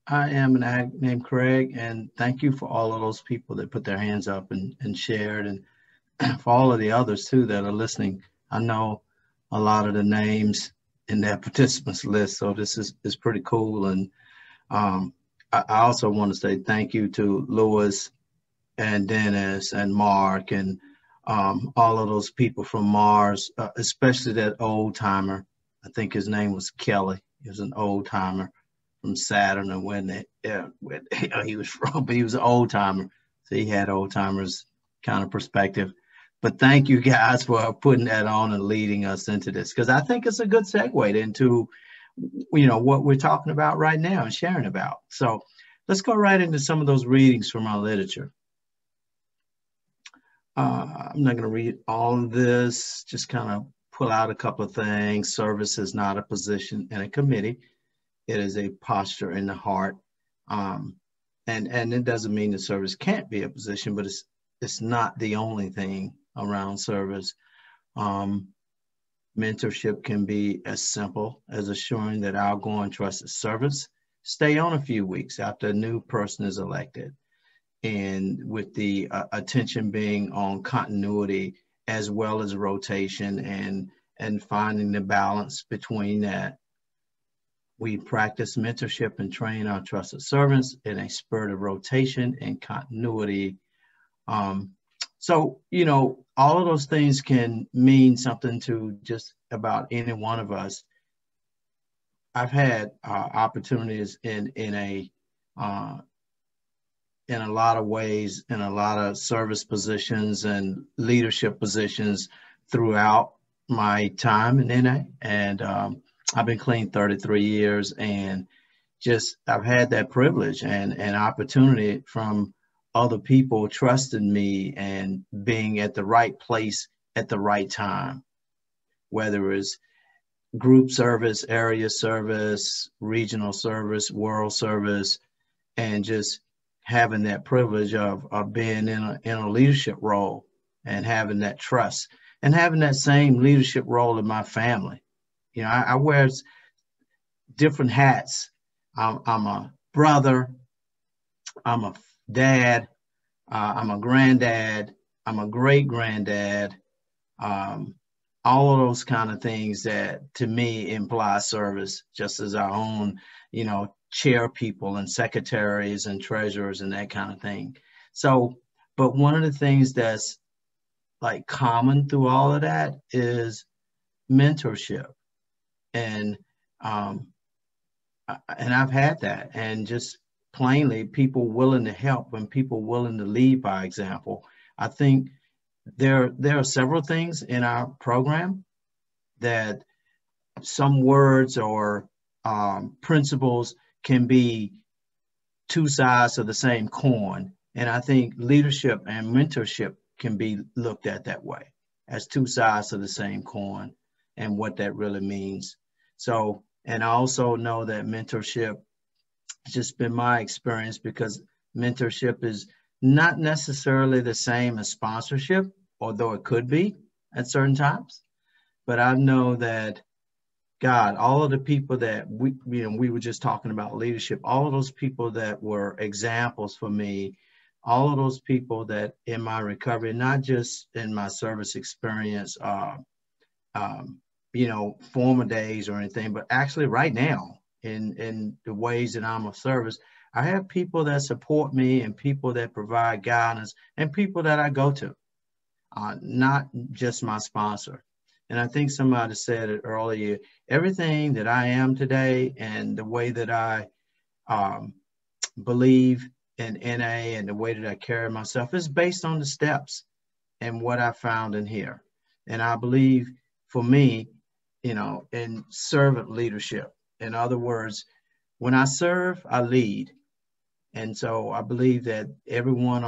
I am an ag named Craig, and thank you for all of those people that put their hands up and shared, and for all of the others too that are listening. I know a lot of the names in that participants list, so this is pretty cool. And I also want to say thank you to Louis and Dennis and Mark and all of those people from Mars, especially that old timer. I think his name was Kelly. He was an old timer from Saturn, and when he was from, but he was an old timer, so he had old timers kind of perspective. But thank you guys for putting that on and leading us into this, because I think it's a good segue into what we're talking about right now and sharing about. So let's go right into some of those readings from our literature. I'm not going to read all of this, just kind of pull out a couple of things. Service is not a position in a committee. It is a posture in the heart. And it doesn't mean the service can't be a position, but it's not the only thing around service. Mentorship can be as simple as assuring that outgoing trusted servants stay on a few weeks after a new person is elected, and with the attention being on continuity as well as rotation and finding the balance between that. We practice mentorship and train our trusted servants in a spirit of rotation and continuity. So, all of those things can mean something to just about any one of us. I've had opportunities in a lot of ways, in a lot of service positions and leadership positions throughout my time in NA. And I've been clean 33 years, and just I've had that privilege and opportunity from other people trusting me and being at the right place at the right time, whether it's group service, area service, regional service, world service, and just having that privilege of being in a leadership role and having that trust and having that same leadership role in my family. I wear different hats. I'm a brother, I'm a dad, I'm a granddad, I'm a great granddad, all of those kind of things that to me imply service, just as our own, chair people and secretaries and treasurers and that kind of thing. So, but one of the things that's like common through all of that is mentorship. And I've had that, and just plainly people willing to help and people willing to lead by example. I think there are several things in our program that some words or principles can be two sides of the same coin. And I think leadership and mentorship can be looked at that way, as two sides of the same coin and what that really means. So, and I also know that mentorship has just been my experience, because mentorship is not necessarily the same as sponsorship, although it could be at certain times. But I know that God, all of the people that we were just talking about leadership, all of those people that were examples for me, all of those people that in my recovery, not just in my service experience, former days or anything, but actually right now in the ways that I'm of service, I have people that support me and people that provide guidance and people that I go to, not just my sponsor. And I think somebody said it earlier, everything that I am today and the way that I believe in NA and the way that I carry myself is based on the steps and what I found in here. And I believe for me, in servant leadership, in other words, when I serve, I lead. And so I believe that everyone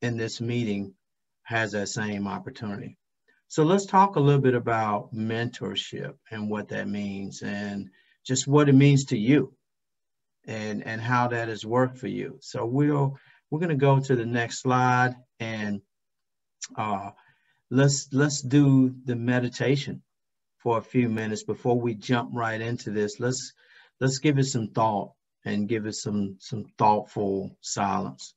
in this meeting has that same opportunity. So let's talk a little bit about mentorship and what that means and just what it means to you and how that has worked for you. So we're going to go to the next slide, and let's do the meditation for a few minutes before we jump right into this. Let's give it some thought and give it some thoughtful silence.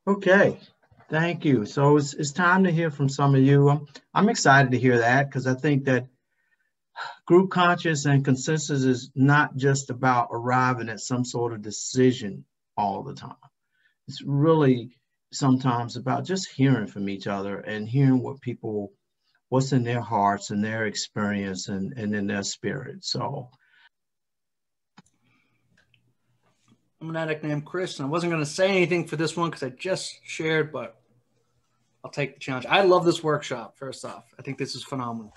Okay, thank you. So it's time to hear from some of you. I'm excited to hear that because I think that group conscious and consensus is not just about arriving at some sort of decision all the time. It's really sometimes about just hearing from each other and hearing what's in their hearts and their experience and in their spirit. So I'm an addict named Chris, and I wasn't going to say anything for this one because I just shared, but I'll take the challenge. I love this workshop, first off. I think this is phenomenal.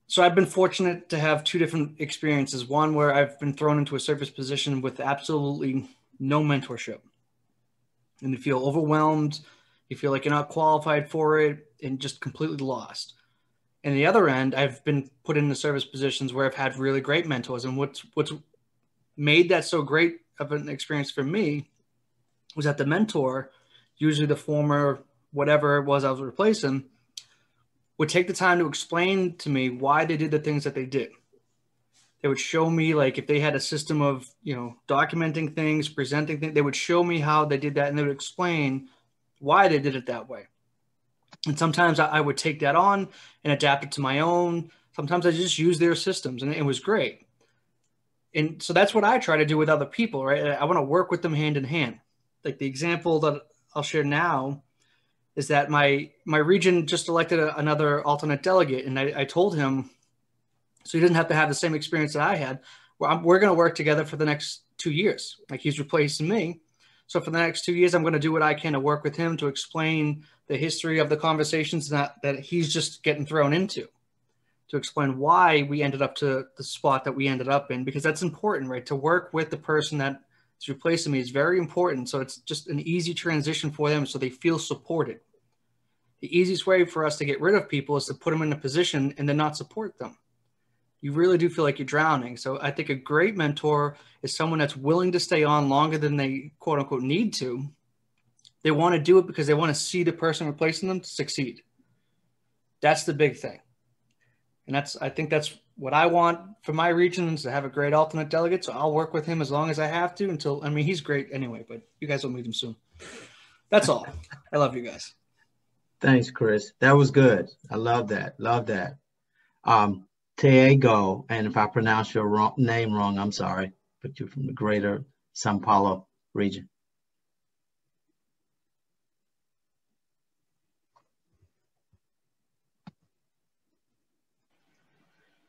So I've been fortunate to have two different experiences. One where I've been thrown into a service position with absolutely no mentorship. And you feel overwhelmed. You feel like you're not qualified for it and just completely lost. And the other end, I've been put into service positions where I've had really great mentors. And what's made that so great of an experience for me was that the mentor, usually the former whatever it was I was replacing, would take the time to explain to me why they did the things that they did. They would show me, like, if they had a system of, documenting things, presenting things, they would show me how they did that, and they would explain why they did it that way. And sometimes I would take that on and adapt it to my own. Sometimes I just use their systems, and it was great. And so that's what I try to do with other people, right? I want to work with them hand in hand. Like the example that I'll share now is that my region just elected another alternate delegate. And I told him, so he doesn't have to have the same experience that I had, we're going to work together for the next 2 years. Like, he's replacing me. So for the next 2 years, I'm going to do what I can to work with him to explain the history of the conversations that he's just getting thrown into, to explain why we ended up to the spot that we ended up in, because that's important, right? To work with the person that is replacing me is very important. So it's just an easy transition for them so they feel supported. The easiest way for us to get rid of people is to put them in a position and then not support them. You really do feel like you're drowning. So I think a great mentor is someone that's willing to stay on longer than they quote unquote need to. They want to do it because they want to see the person replacing them succeed. That's the big thing. And I think that's what I want for my region, is to have a great alternate delegate. So I'll work with him as long as I have to until, I mean, he's great anyway, but you guys will meet him soon. That's all. I love you guys. Thanks, Chris. That was good. I love that. Love that. Diego, and if I pronounce your name wrong, I'm sorry, but you're from the greater Sao Paulo region.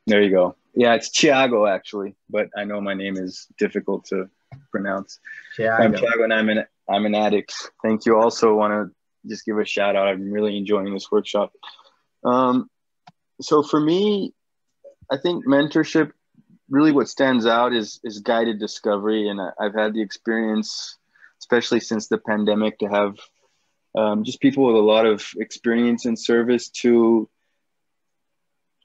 There you go. Yeah, it's Thiago actually, but I know my name is difficult to pronounce. Thiago. I'm Thiago, and I'm an addict. Thank you. Also want to just give a shout out. I'm really enjoying this workshop. So for me, I think mentorship, really what stands out is guided discovery. And I've had the experience, especially since the pandemic, to have just people with a lot of experience in service to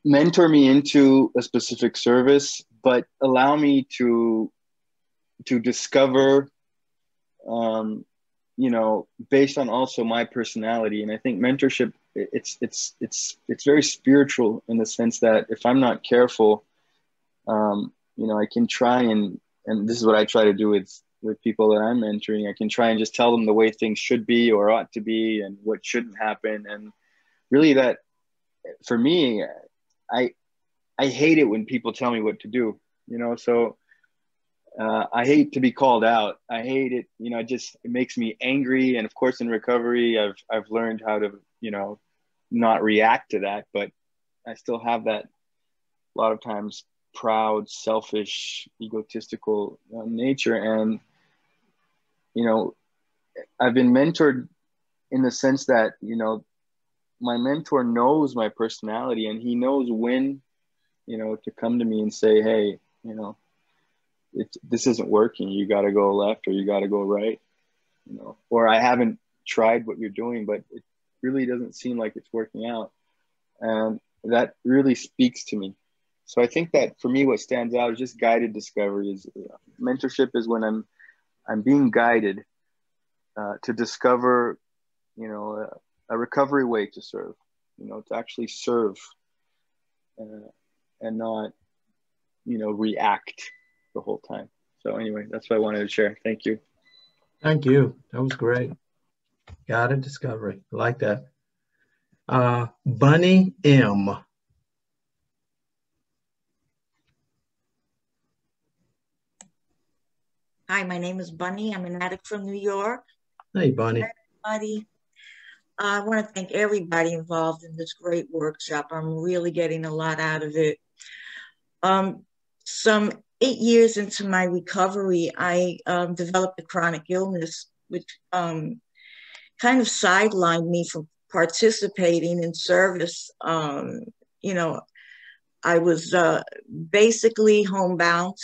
mentor me into a specific service, but allow me to discover, based on also my personality. And I think mentorship, it's very spiritual in the sense that if I'm not careful, I can try and this is what I try to do with people that I'm mentoring. I can try and just tell them the way things should be or ought to be and what shouldn't happen. And really that, for me, I hate it when people tell me what to do, so I hate to be called out. I hate it, it makes me angry. And of course, in recovery, I've learned how to, not react to that, but I still have that a lot of times proud, selfish, egotistical nature. And, I've been mentored in the sense that, my mentor knows my personality and he knows when, to come to me and say, hey, this isn't working. You got to go left or you got to go right, or I haven't tried what you're doing, but it really doesn't seem like it's working out. And that really speaks to me. So I think that for me, what stands out is just guided discovery. Is mentorship is when I'm being guided to discover, a recovery way to serve, to actually serve and not, react the whole time. So anyway, that's what I wanted to share. Thank you. Thank you. That was great. Guided discovery. I like that. Bunny M. Hi, my name is Bunny. I'm an addict from New York. Hey, Bunny. Everybody. I want to thank everybody involved in this great workshop. I'm really getting a lot out of it. Some 8 years into my recovery, I developed a chronic illness, which kind of sidelined me from participating in service. I was basically homebound,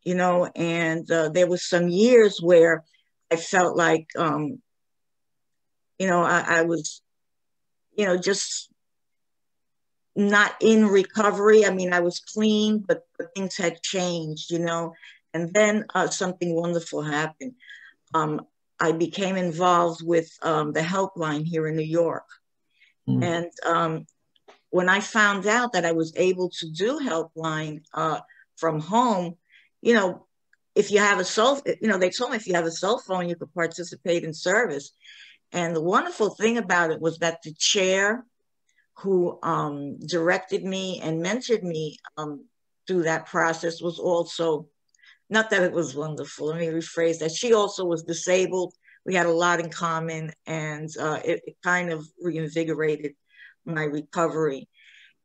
and there was some years where I felt like, I was, just not in recovery. I mean, I was clean, but things had changed, and then something wonderful happened. I became involved with the helpline here in New York. And when I found out that I was able to do helpline from home, if you have a cell, they told me if you have a cell phone, you could participate in service. And the wonderful thing about it was that the chair who directed me and mentored me through that process was also, not that it was wonderful, let me rephrase that, she also was disabled. We had a lot in common, and it kind of reinvigorated my recovery.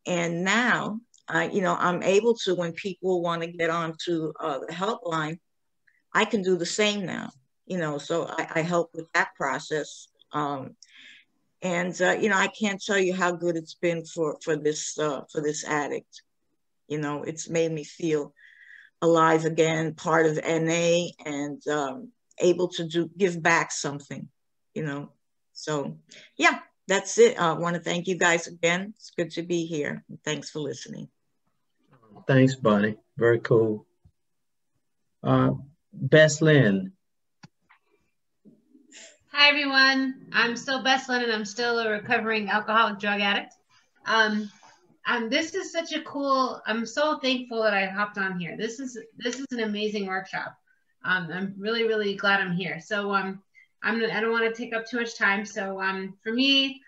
And now, I'm able to, when people want to get onto the helpline, I can do the same now. you know, so I help with that process. And you know, I can't tell you how good it's been for this addict. You know, it's made me feel alive again, part of NA, and able to give back something, you know. So yeah, that's it. I want to thank you guys again. It's good to be here. Thanks for listening. Thanks, Bunny. Very cool. Bess Lynn. Hi, everyone. I'm still Bess Lynn, and I'm still a recovering alcoholic drug addict. This is such a cool, I'm so thankful that I hopped on here. This is an amazing workshop. I'm really, really glad I'm here. So I don't want to take up too much time. So for me,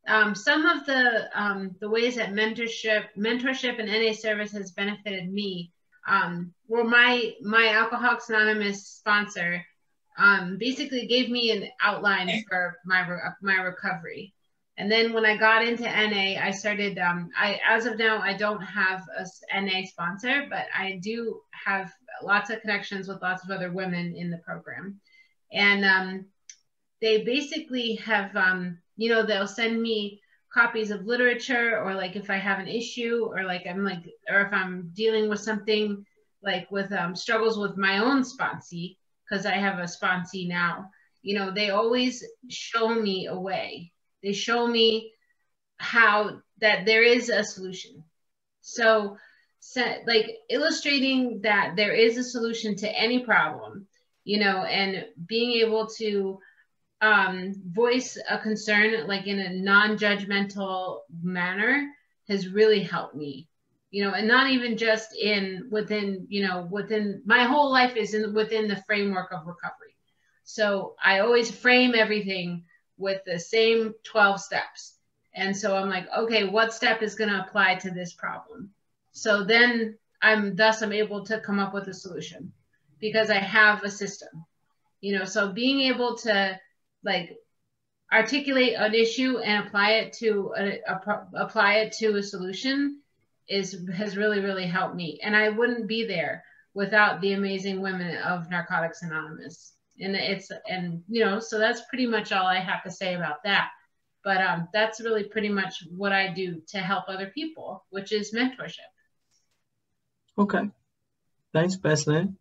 some of the ways that mentorship and NA service has benefited me were my Alcoholics Anonymous sponsor basically gave me an outline for my recovery. And then when I got into NA, I started, as of now, I don't have a NA sponsor, but I do have lots of connections with lots of other women in the program. And they basically have, you know, they'll send me copies of literature, or like if I have an issue, or like or if I'm dealing with something like with struggles with my own sponsee, because I have a sponsee now, you know, they always show me a way. They show me how that there is a solution. So like illustrating that there is a solution to any problem, you know, and being able to voice a concern like in a non-judgmental manner has really helped me, you know, and not even just within my whole life is within the framework of recovery. So I always frame everything with the same 12 steps. And so I'm like, okay, what step is going to apply to this problem? So then I'm able to come up with a solution because I have a system, you know. So being able to like articulate an issue and apply it to a solution has really, really helped me. And I wouldn't be there without the amazing women of Narcotics Anonymous. And you know, so that's pretty much all I have to say about that. But that's really pretty much what I do to help other people, which is mentorship. Okay. Thanks, Bess Lynn.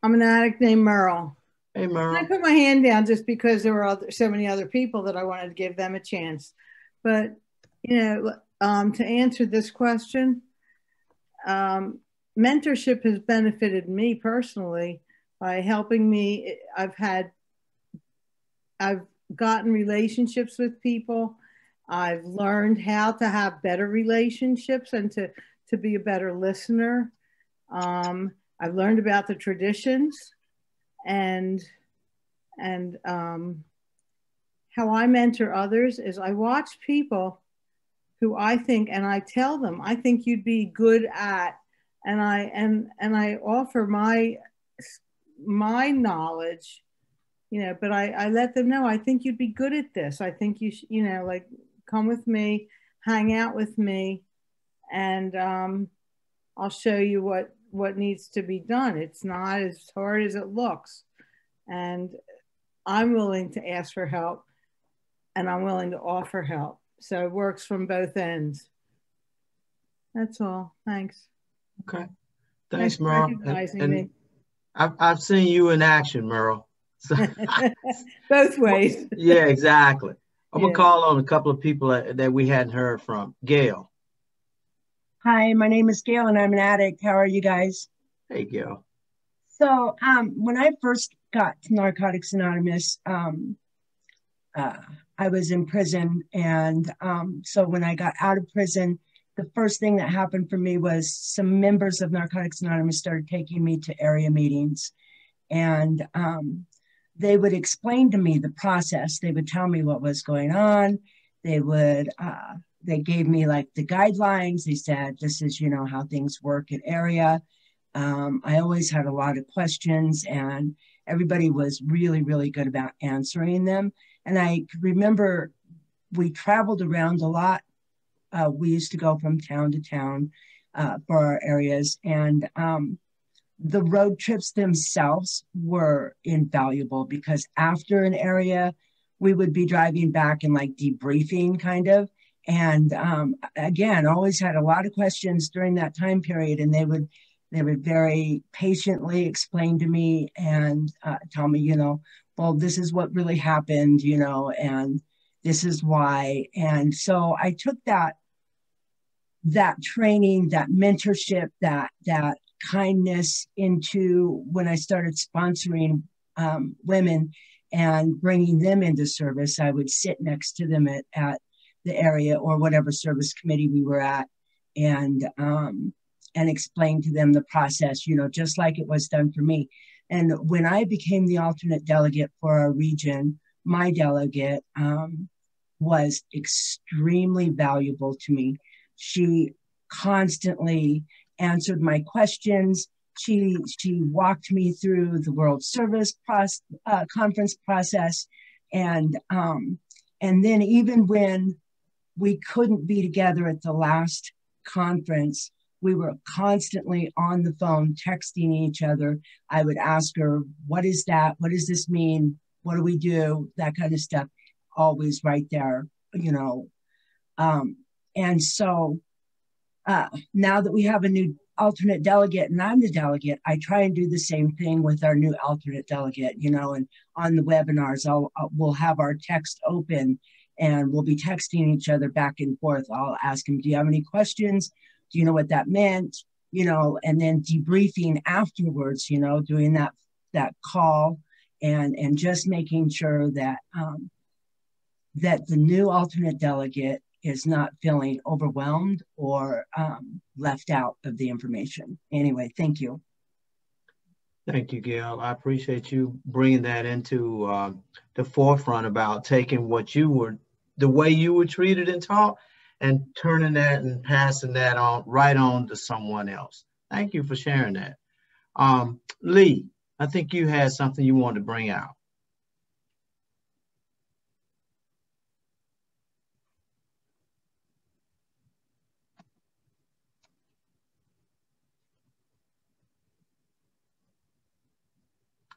I'm an addict named Merle. Hey, Merle. I put my hand down just because there were so many other people that I wanted to give them a chance. But, you know, to answer this question, mentorship has benefited me personally by helping me. I've gotten relationships with people. I've learned how to have better relationships and to be a better listener. I've learned about the traditions and how I mentor others is I watch people who I think, and I tell them, I think you'd be good at, and I offer my knowledge, you know, but I let them know, I think you'd be good at this. I think you know, like come with me, hang out with me, and I'll show you what needs to be done. It's not as hard as it looks. And I'm willing to ask for help and I'm willing to offer help. So it works from both ends. That's all. Thanks. Okay. Thanks, Merle. Recognizing me. I've seen you in action, Merle. So, both ways. Yeah, exactly. I'm going to call on a couple of people that we hadn't heard from. Gail. Hi, my name is Gail and I'm an addict. How are you guys? Hey, Gail. So when I first got to Narcotics Anonymous, I was in prison. And so when I got out of prison, the first thing that happened for me was some members of Narcotics Anonymous started taking me to area meetings. And they would explain to me the process. They would tell me what was going on. They gave me like the guidelines. They said, this is, you know, how things work at area. I always had a lot of questions and everybody was really, really good about answering them. And I remember we traveled around a lot. We used to go from town to town for our areas. And The road trips themselves were invaluable because after an area, we would be driving back and like debriefing kind of. And again, always had a lot of questions during that time period, and they would very patiently explain to me and tell me, you know, well, this is what really happened, you know, and this is why. And so I took that training, that mentorship, that kindness into when I started sponsoring women and bringing them into service. I would sit next to them at the area or whatever service committee we were at, and explain to them the process, you know, just like it was done for me. And when I became the alternate delegate for our region, my delegate was extremely valuable to me. She constantly answered my questions. She walked me through the World Service Conference process. And then even when we couldn't be together at the last conference, we were constantly on the phone texting each other. I would ask her, what is that? What does this mean? What do we do? That kind of stuff. Always right there, you know. And so now that we have a new alternate delegate and I'm the delegate, I try and do the same thing with our new alternate delegate, you know, and on the webinars, we'll have our text open and we'll be texting each other back and forth. I'll ask him, do you have any questions? Do you know what that meant? You know, and then debriefing afterwards, you know, doing that call and just making sure that that the new alternate delegate is not feeling overwhelmed or left out of the information. Anyway, thank you. Thank you, Gail. I appreciate you bringing that into the forefront about taking what you were, the way you were treated and taught, and turning that and passing that on right on to someone else. Thank you for sharing that. Lee, I think you had something you wanted to bring out.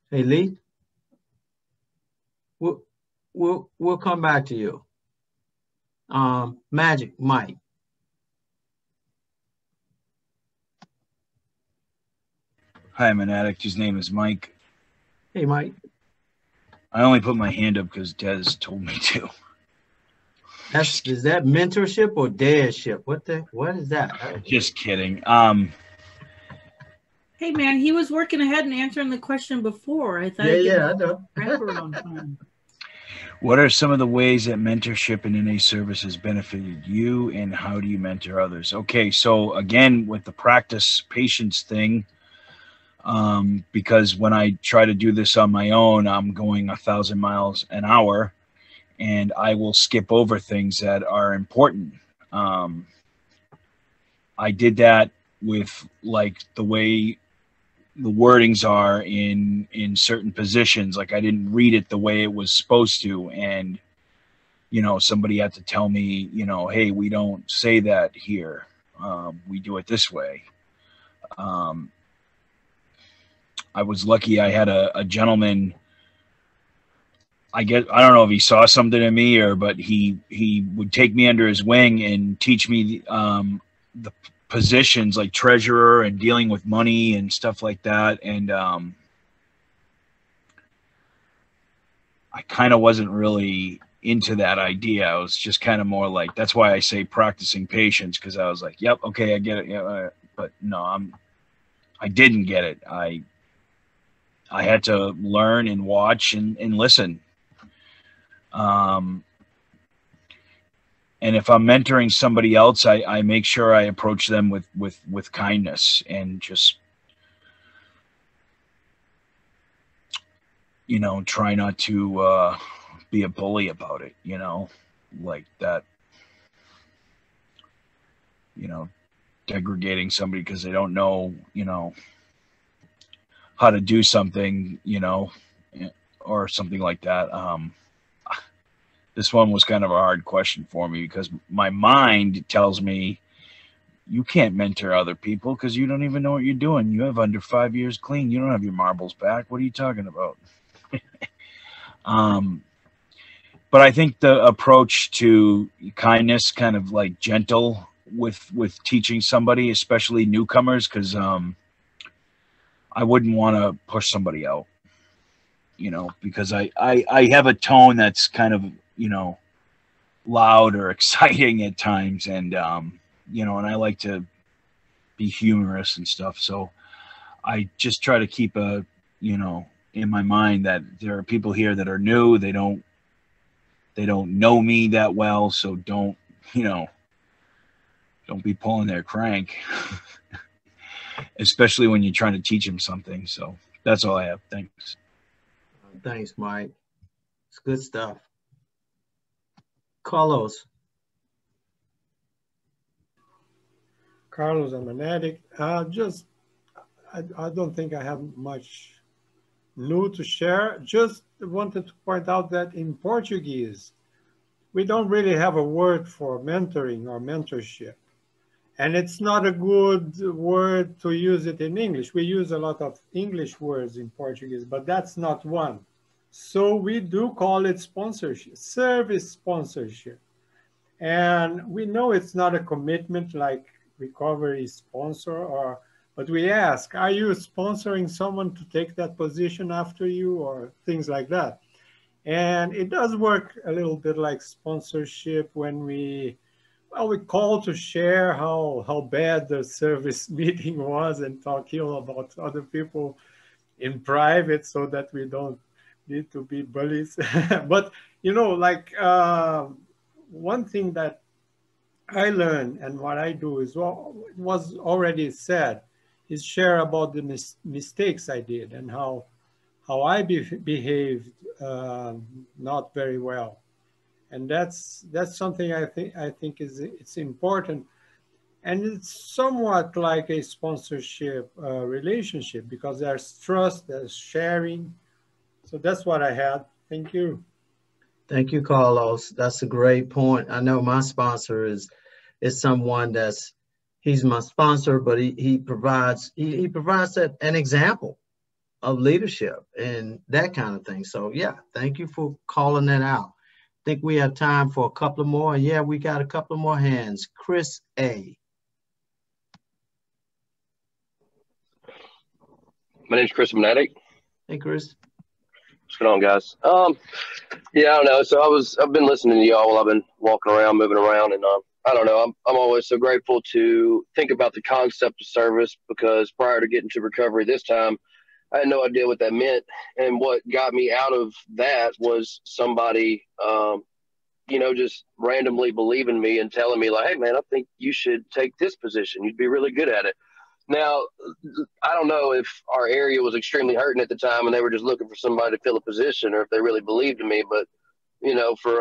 Hey, Lee, we'll come back to you. Magic Mike. Hi, I'm an addict. His name is Mike. Hey, Mike. I only put my hand up because Des told me to. Is that mentorship or dadship? What is that? Just kidding. Hey man, he was working ahead and answering the question before. I thought I know. What are some of the ways that mentorship in NA service has benefited you, and how do you mentor others? Okay, so again, with the practice patience thing, because when I try to do this on my own, I'm going 1,000 miles an hour, and I will skip over things that are important. I did that with like the way the wordings are in certain positions. Like I didn't read it the way it was supposed to. And, you know, somebody had to tell me, you know, hey, we don't say that here. We do it this way. I was lucky. I had a gentleman, I don't know if he saw something in me but he would take me under his wing and teach me the positions like treasurer and dealing with money and stuff like that. And I kind of wasn't really into that idea. I was just kind of more like, that's why I say practicing patience, because I was like, yep, okay, I get it. Yeah, but no, I didn't get it. I had to learn and watch and listen. And if I'm mentoring somebody else, I make sure I approach them with kindness and just, you know, try not to be a bully about it, you know, like that, you know, degrading somebody because they don't know, you know, how to do something, you know, or something like that. This one was kind of a hard question for me because my mind tells me you can't mentor other people because you don't even know what you're doing. You have under 5 years clean. You don't have your marbles back. What are you talking about? But I think the approach to kindness, kind of like gentle with teaching somebody, especially newcomers, because I wouldn't want to push somebody out, you know, because I have a tone that's kind of, you know, loud or exciting at times, and you know, and I like to be humorous and stuff. So I just try to keep you know, in my mind that there are people here that are new. They don't know me that well, so don't, you know, don't be pulling their crank, especially when you're trying to teach them something. So that's all I have. Thanks. Thanks, Mike. It's good stuff. Carlos. Carlos, I'm an addict. I don't think I have much new to share. Just wanted to point out that in Portuguese, we don't really have a word for mentoring or mentorship. And it's not a good word to use it in English. We use a lot of English words in Portuguese, but that's not one. So we do call it sponsorship, service sponsorship. And we know it's not a commitment like recovery sponsor, but we ask, are you sponsoring someone to take that position after you, or things like that? And it does work a little bit like sponsorship when we call to share how bad the service meeting was and talk ill about other people in private so that we don't need to be bullies. But, you know, like one thing that I learned and what I do is what was already said is share about the mistakes I did and how I behaved not very well. And that's something I think it's important, and it's somewhat like a sponsorship relationship because there's trust, there's sharing. So that's what I had. Thank you. Thank you, Carlos. That's a great point. I know my sponsor is someone he's my sponsor, but he provides an example of leadership and that kind of thing. So yeah, thank you for calling that out. I think we have time for a couple of more. Yeah, we got a couple of more hands. Chris A. My name's Chris Manetic. Hey, Chris. What's going on, guys? Yeah, I don't know. So I've been listening to y'all while I've been walking around, moving around, and I don't know. I'm always so grateful to think about the concept of service, because prior to getting to recovery this time, I had no idea what that meant. And what got me out of that was somebody, you know, just randomly believing me and telling me like, hey man, I think you should take this position. You'd be really good at it. Now, I don't know if our area was extremely hurting at the time and they were just looking for somebody to fill a position, or if they really believed in me. But, you know, for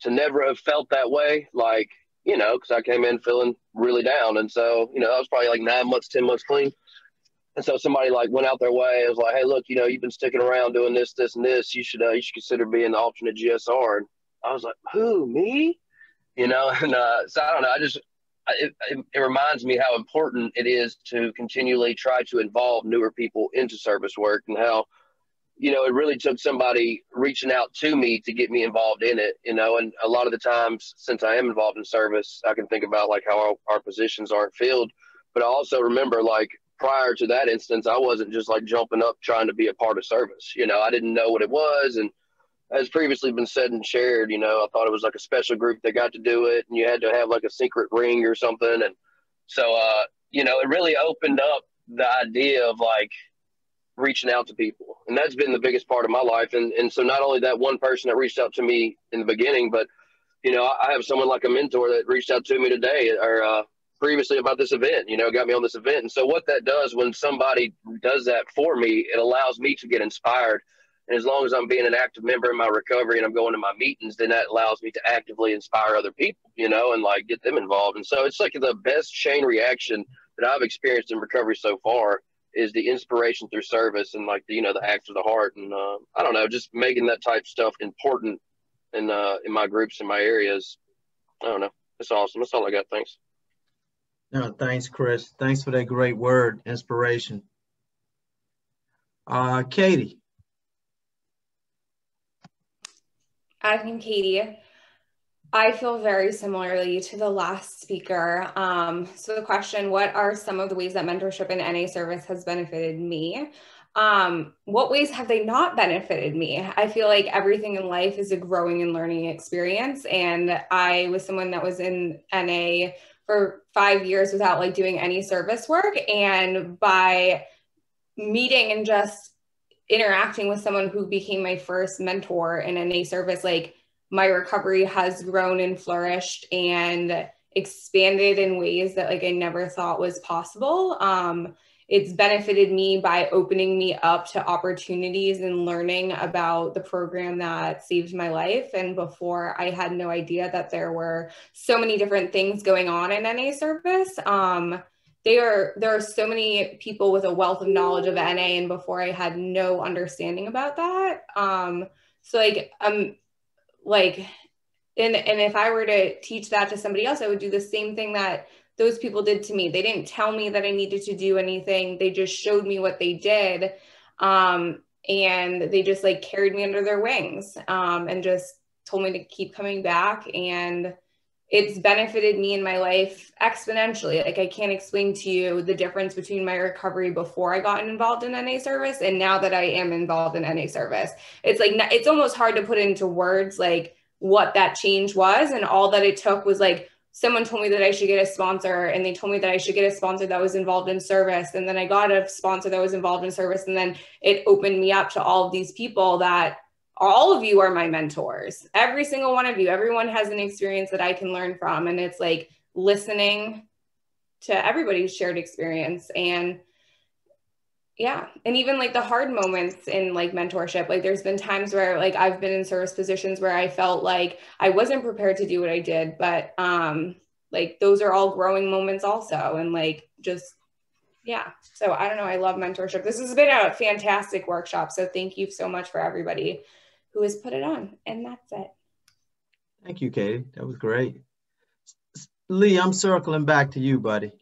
to never have felt that way, like, you know, because I came in feeling really down. And so, you know, I was probably like 9 months, 10 months clean. And so somebody like went out their way. It was like, hey, look, you know, you've been sticking around doing this, this, and this. You should consider being the alternate GSR. And I was like, who, me? You know, and so I don't know. It reminds me how important it is to continually try to involve newer people into service work, and how, you know, it really took somebody reaching out to me to get me involved in it, you know. And a lot of the times, since I am involved in service, I can think about like how our positions aren't filled. But I also remember, like, prior to that instance, I wasn't just like jumping up trying to be a part of service. You know, I didn't know what it was. And as previously been said and shared, you know, I thought it was like a special group that got to do it, and you had to have like a secret ring or something. And so, you know, it really opened up the idea of like reaching out to people. And that's been the biggest part of my life. And so not only that one person that reached out to me in the beginning, but, you know, I have someone like a mentor that reached out to me today, or previously, about this event, you know, got me on this event. And so what that does, when somebody does that for me, it allows me to get inspired. And as long as I'm being an active member in my recovery and I'm going to my meetings, then that allows me to actively inspire other people, you know, and like get them involved. And so it's like the best chain reaction that I've experienced in recovery so far is the inspiration through service, and like the, you know, the acts of the heart. And I don't know, just making that type of stuff important in my groups, in my areas. I don't know. It's awesome. That's all I got. Thanks. No, thanks, Chris. Thanks for that great word, inspiration. Katie. I'm Katie. I feel very similarly to the last speaker. So the question, what are some of the ways that mentorship in NA service has benefited me? What ways have they not benefited me? I feel like everything in life is a growing and learning experience. And I was someone that was in NA for 5 years without like doing any service work. And by meeting and just interacting with someone who became my first mentor in NA service, like my recovery has grown and flourished and expanded in ways that like I never thought was possible. It's benefited me by opening me up to opportunities and learning about the program that saved my life. And before, I had no idea that there were so many different things going on in NA service. There are so many people with a wealth of knowledge of NA, and before I had no understanding about that. So and if I were to teach that to somebody else, I would do the same thing that those people did to me. They didn't tell me that I needed to do anything. They just showed me what they did. And they just like carried me under their wings, and just told me to keep coming back. And it's benefited me in my life exponentially. Like I can't explain to you the difference between my recovery before I got involved in NA service and now that I am involved in NA service. It's like, it's almost hard to put into words like what that change was. And all that it took was like, someone told me that I should get a sponsor, and they told me that I should get a sponsor that was involved in service. And then I got a sponsor that was involved in service. And then it opened me up to all of these people that all of you are my mentors. Every single one of you, everyone has an experience that I can learn from. And it's like listening to everybody's shared experience. And yeah, and even like the hard moments in like mentorship, like there's been times where like I've been in service positions where I felt like I wasn't prepared to do what I did, but like those are all growing moments also. And like just, yeah. So I don't know. I love mentorship. This has been a fantastic workshop. So thank you so much for everybody who has put it on. And that's it. Thank you, Katie. That was great. Lee, I'm circling back to you, buddy.